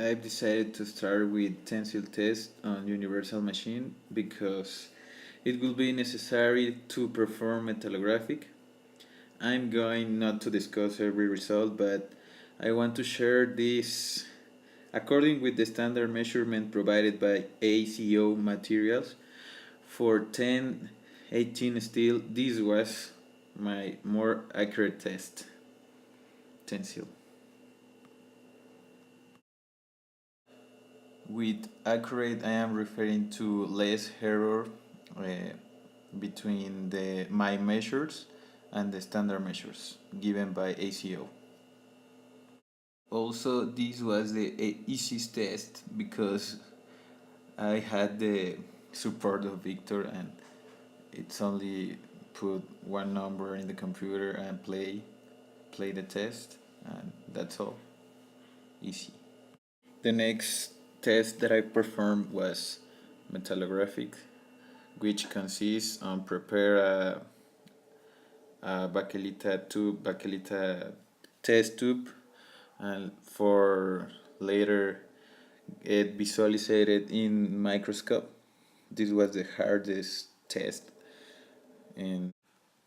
I've decided to start with tensile test on universal machine because it will be necessary to perform metallographic. I'm going not to discuss every result, but I want to share this. According with the standard measurement provided by ACO materials for 1018 steel, this was my more accurate test. Tensile. With accurate, I am referring to less error uh, between my measures and the standard measures given by ACO. Also, this was the easiest test because I had the support of Victor, and it's only put one number in the computer and play the test, and that's all. Easy. The next test that I performed was metallographic, which consists on prepare a bakelita test tube, and for later it visualized in microscope. This was the hardest test, and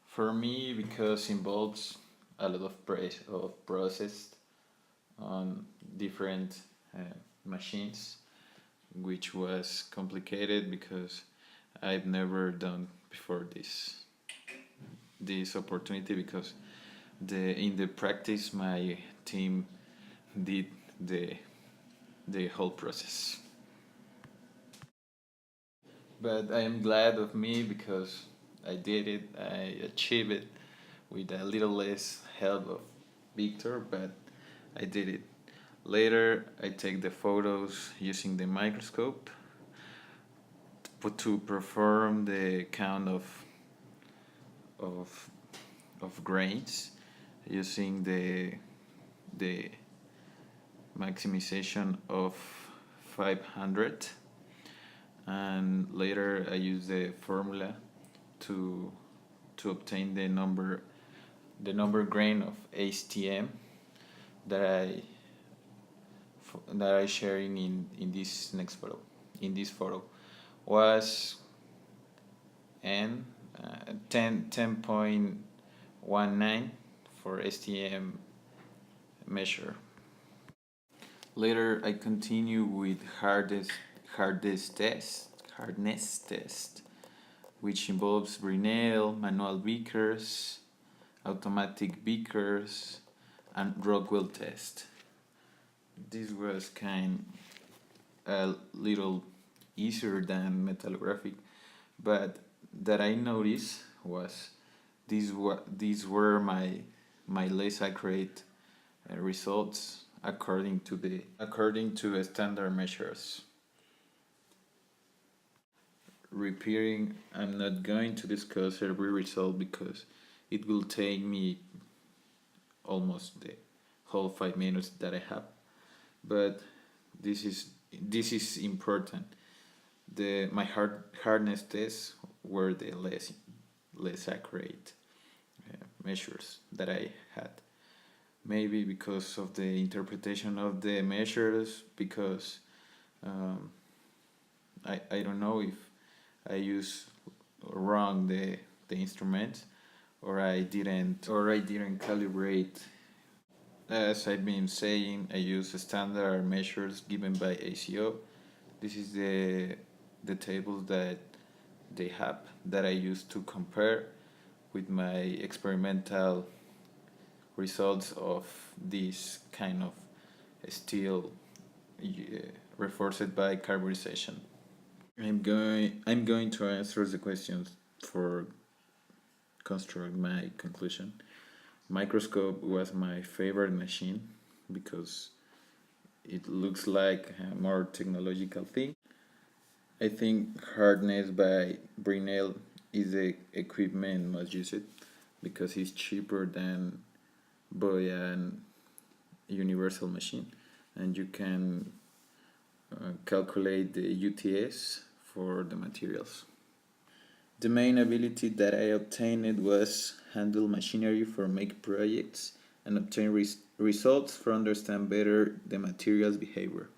for me because involves a lot of process on different uh, machines, which was complicated because I've never done before this opportunity, because in the practice my team did the whole process. But I am glad of me because I did it. I achieved it with a little less help of Victor, but I did it. Later, I take the photos using the microscope to perform the count of of grains using the maximization of 500, and later I use the formula to obtain the number grain of HTM that I sharing in this next photo. In this photo was N 10.19 for STM measure. Later I continue with hardness test, which involves Brinell, manual beakers, automatic beakers, and Rockwell test. This was kind a little easier than metallographic, but that I noticed was these were my less accurate results according to standard measures. Repeating, I'm not going to discuss every result because it will take me almost the whole 5 minutes that I have. But this is important. My hardness tests were the less accurate measures that I had. Maybe because of the interpretation of the measures, because I don't know if I use wrong the instrument, or I didn't calibrate. As I've been saying, I use standard measures given by ACO. This is the tables that they have that I use to compare with my experimental results of this kind of steel reinforced by carburization. I'm going to answer the questions for construct my conclusion. Microscope was my favorite machine because it looks like a more technological thing. I think hardness by Brinell is the equipment most used because it's cheaper than Boya and universal machine, and you can calculate the UTS for the materials. The main ability that I obtained was handle machinery for make projects and obtain results for understand better the material's behavior.